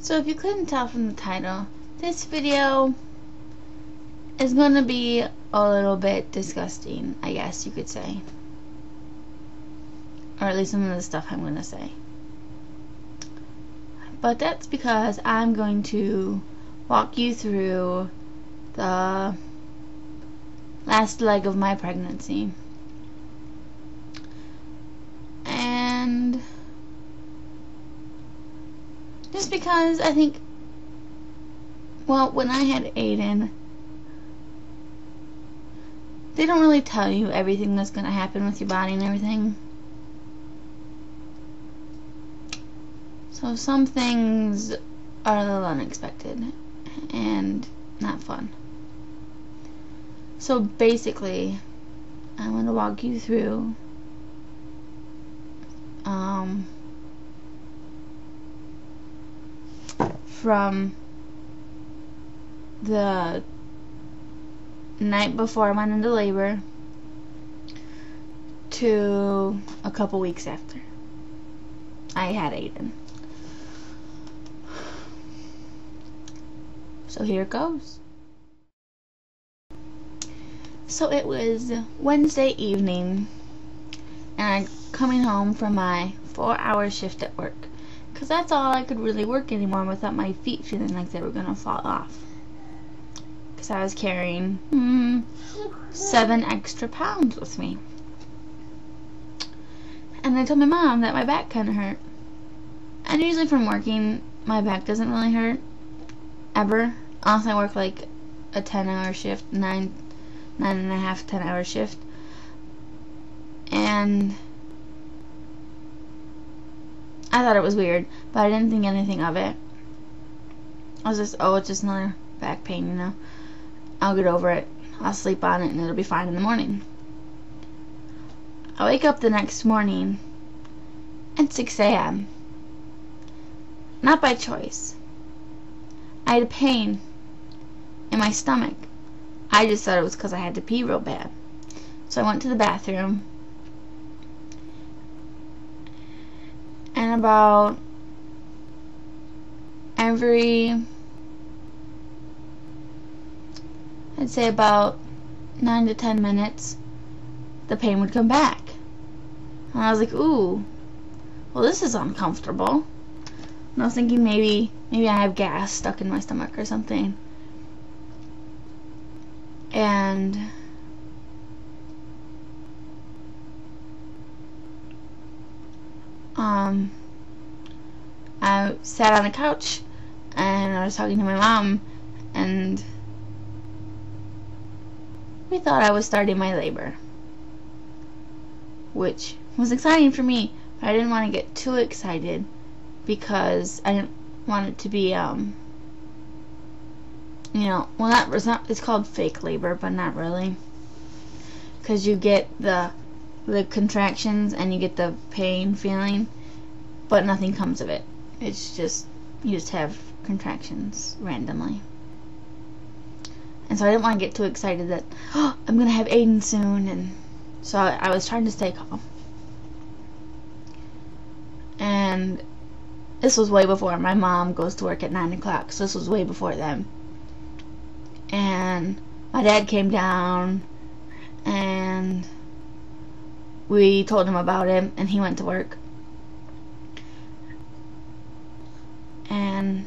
So if you couldn't tell from the title, this video is going to be a little bit disgusting, I guess you could say. Or at least some of the stuff I'm going to say. But that's because I'm going to walk you through the last leg of my pregnancy. And just because I think, well, when I had Aiden, they don't really tell you everything that's going to happen with your body and everything. So some things are a little unexpected and not fun. So basically, I'm going to walk you through from the night before I went into labor to a couple weeks after I had Aiden. So here it goes. So it was Wednesday evening, and I'm coming home from my 4-hour shift at work, because that's all I could really work anymore without my feet feeling like they were going to fall off. Because I was carrying 7 extra pounds with me. And I told my mom that my back kind of hurt. And usually from working, my back doesn't really hurt. Ever. Unless I work like a 10-hour shift, 9.5, 10-hour shift. And I thought it was weird, but I didn't think anything of it. I was just, oh, it's just another back pain, you know. I'll get over it. I'll sleep on it and it'll be fine in the morning. I wake up the next morning at 6 a.m. Not by choice. I had a pain in my stomach. I just thought it was because I had to pee real bad. So I went to the bathroom. And about every, I'd say about 9 to 10 minutes, the pain would come back. And I was like, ooh, well, this is uncomfortable. And I was thinking maybe I have gas stuck in my stomach or something. And I sat on the couch and I was talking to my mom, and we thought I was starting my labor, which was exciting for me, but I didn't want to get too excited because I didn't want it to be, you know, well, it's called fake labor, but not really, because you get the contractions and you get the pain feeling, but nothing comes of it. It's just, you just have contractions randomly. And so I didn't want to get too excited that, oh, I'm gonna have Aiden soon, and so I was trying to stay calm. And this was way before my mom goes to work at 9 o'clock, so this was way before then. And my dad came down, and we told him about it, and he went to work. And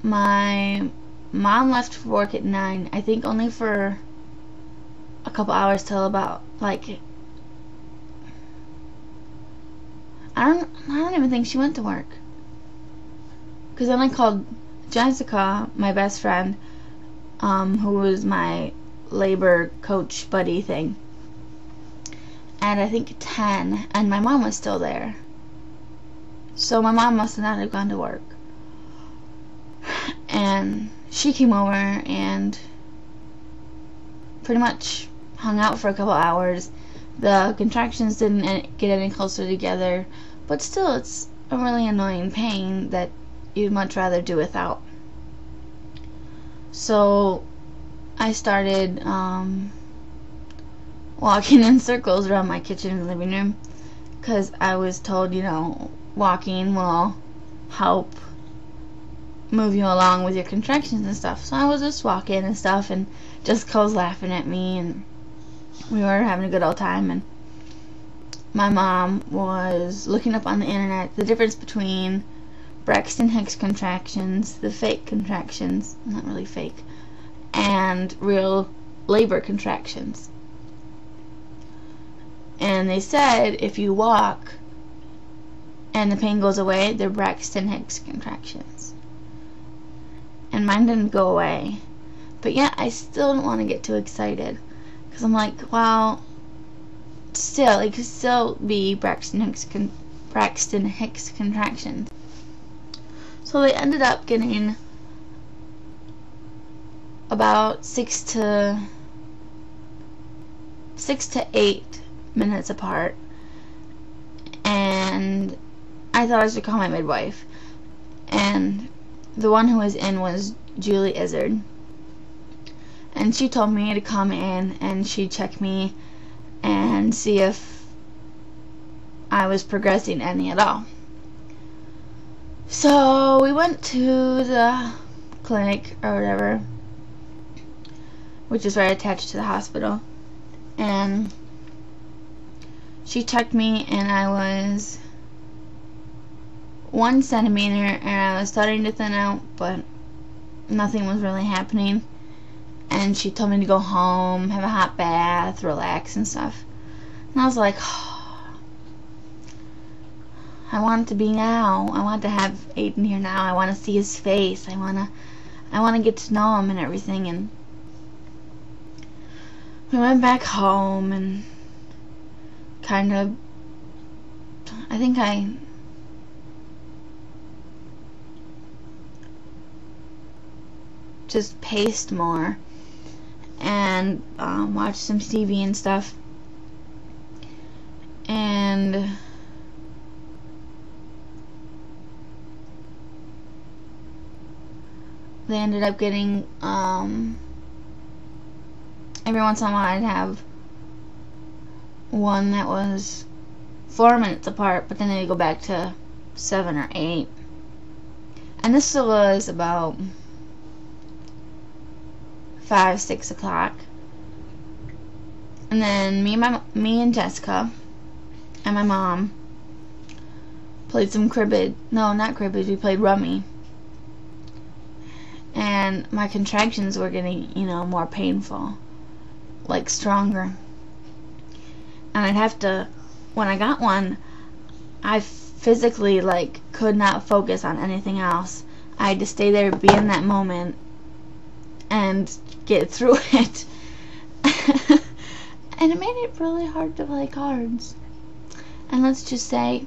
my mom left for work at 9, I think only for a couple hours till about, like, I don't even think she went to work. Because then I called Jessica, my best friend, who was my labor coach buddy thing, and I think 10, and my mom was still there. So my mom must not have gone to work. And she came over and pretty much hung out for a couple hours. The contractions didn't get any closer together, but still, it's a really annoying pain that you'd much rather do without. So I started walking in circles around my kitchen and living room, because I was told, you know, walking will help move you along with your contractions and stuff. So I was just walking and stuff, and Jessica was laughing at me, and we were having a good old time. And my mom was looking up on the internet the difference between Braxton Hicks contractions, the fake contractions, not really fake, and real labor contractions. And they said if you walk and the pain goes away, they're Braxton Hicks contractions. And mine didn't go away. But yet I still don't want to get too excited, because I'm like, well, still, it could still be Braxton Hicks contractions. So they ended up getting about 6 to 8 minutes apart, and I thought I should call my midwife, and the one who was in was Julie Izzard, and she told me to come in and she'd check me and see if I was progressing any at all. So we went to the clinic or whatever, which is right attached to the hospital, and she checked me, and I was 1 centimeter, and I was starting to thin out, but nothing was really happening. And she told me to go home, have a hot bath, relax and stuff. And I was like, oh, I want it to be now. I want to have Aiden here now. I want to see his face. I want to get to know him and everything. And we went back home, and kind of, I think I just paced more and watched some TV and stuff, and they ended up getting every once in a while I'd have one that was 4 minutes apart, but then they'd go back to 7 or 8. And this was about 5, 6 o'clock. And then me and Jessica and my mom played some cribbage. No, not cribbage. We played rummy. And my contractions were getting, more painful, like stronger. And I'd have to, when I got one, I physically could not focus on anything else. I had to stay there, be in that moment, and get through it. And it made it really hard to play cards. And let's just say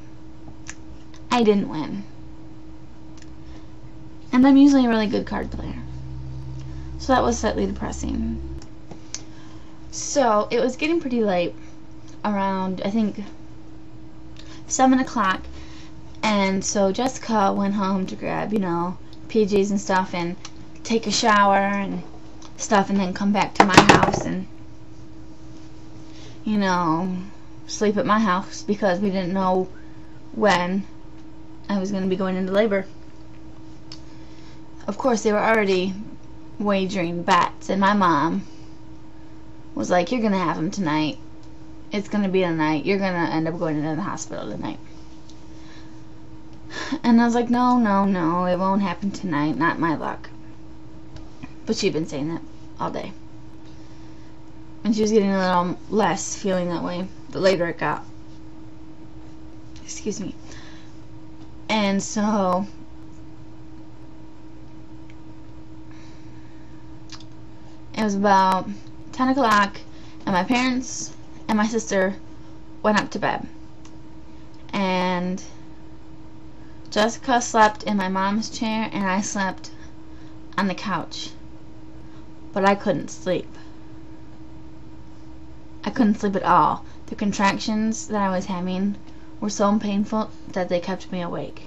I didn't win. And I'm usually a really good card player, so that was slightly depressing. So it was getting pretty late, around I think 7 o'clock, and so Jessica went home to grab PJs and stuff, and take a shower and stuff, and then come back to my house and sleep at my house, because we didn't know when I was going to be going into labor. Of course, they were already wagering bets, and my mom was like, you're going to have him tonight. It's going to be the night. You're going to end up going into the hospital tonight. And I was like, no, it won't happen tonight. Not my luck. But she'd been saying that all day. And she was getting a little less feeling that way the later it got. Excuse me. And so it was about 10 o'clock, and my parents and my sister went up to bed. And Jessica slept in my mom's chair, and I slept on the couch. But I couldn't sleep. I couldn't sleep at all. The contractions that I was having were so painful that they kept me awake.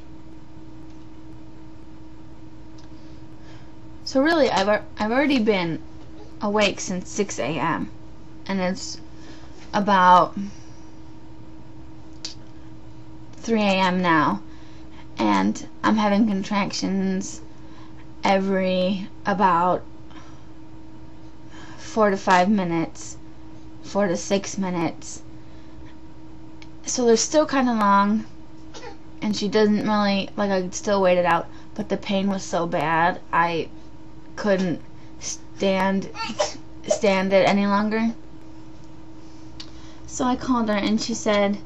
So really, I've already been awake since 6 a.m. and it's about 3 a.m. now, and I'm having contractions every about 4 to 5 minutes, 4 to 6 minutes. So they're still kind of long, and she doesn't really, like, I could still wait it out, but the pain was so bad I couldn't stand it any longer. So I called her, and she said,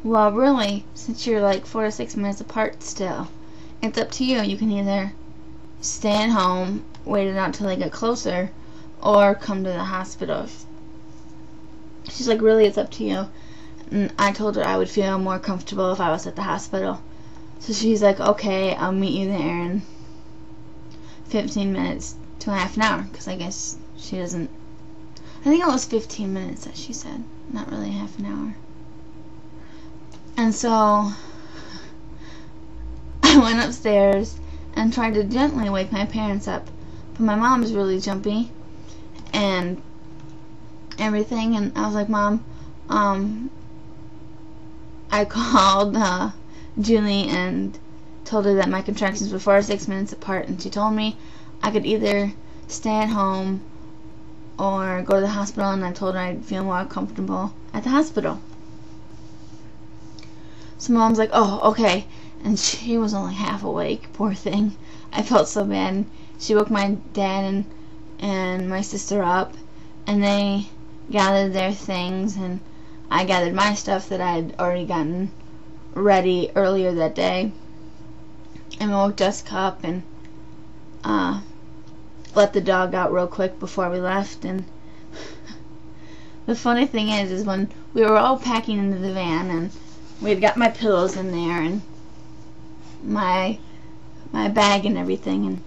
well, really, since you're like 4 to 6 minutes apart still, it's up to you. You can either stay at home, wait it out till they get closer, or come to the hospital. She's like, really, it's up to you. And I told her I would feel more comfortable if I was at the hospital. So she's like, okay, I'll meet you there in 15 minutes to a half an hour, because I guess she doesn't, I think it was 15 minutes that she said, not really half an hour. And so I went upstairs and tried to gently wake my parents up, but my mom was really jumpy and everything, and I was like, Mom, I called Julie and told her that my contractions were 4 to 6 minutes apart, and she told me I could either stay at home or go to the hospital, and I told her I'd feel more comfortable at the hospital. So Mom's like, oh, okay. And she was only half awake, poor thing. I felt so bad. She woke my dad and my sister up, and they gathered their things, and I gathered my stuff that I had already gotten ready earlier that day, and we woke Jessica up and let the dog out real quick before we left. And the funny thing is when we were all packing into the van, and we had got my pillows in there and my bag and everything, and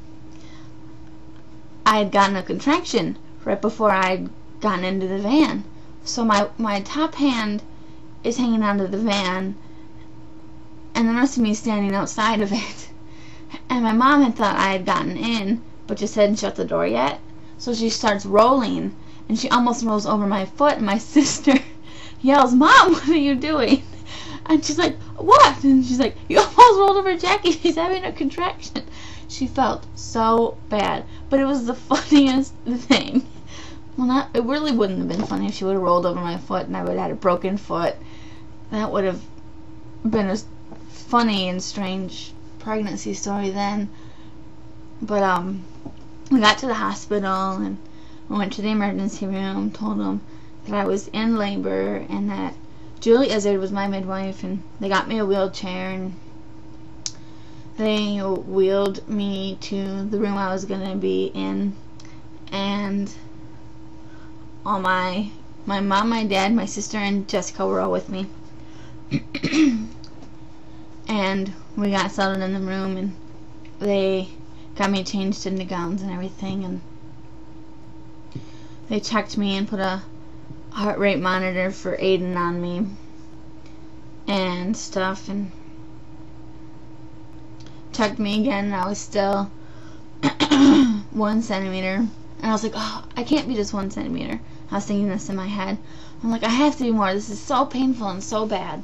I had gotten a contraction right before I had gotten into the van. So my top hand is hanging onto the van, and the rest of me is standing outside of it. And my mom had thought I had gotten in, but just hadn't shut the door yet. So she starts rolling, and she almost rolls over my foot, and my sister yells, Mom, what are you doing? And she's like, what? And she's like, you almost rolled over Jackie. She's having a contraction. She felt so bad. But it was the funniest thing. Well, it really wouldn't have been funny if she would have rolled over my foot and I would have had a broken foot. That would have been a funny and strange pregnancy story then. But we got to the hospital, and we went to the emergency room, told them that I was in labor and that Julie Izzard was my midwife, and they got me a wheelchair, and they wheeled me to the room I was going to be in, and all my mom, my dad, my sister, and Jessica were all with me. And we got settled in the room, and they got me changed into gowns and everything, and they checked me and put a heart rate monitor for Aiden on me and stuff, and checked me again, and I was still 1 centimeter, and I was like, oh, I can't be just 1 centimeter. I was thinking this in my head. I'm like, I have to be more. This is so painful and so bad.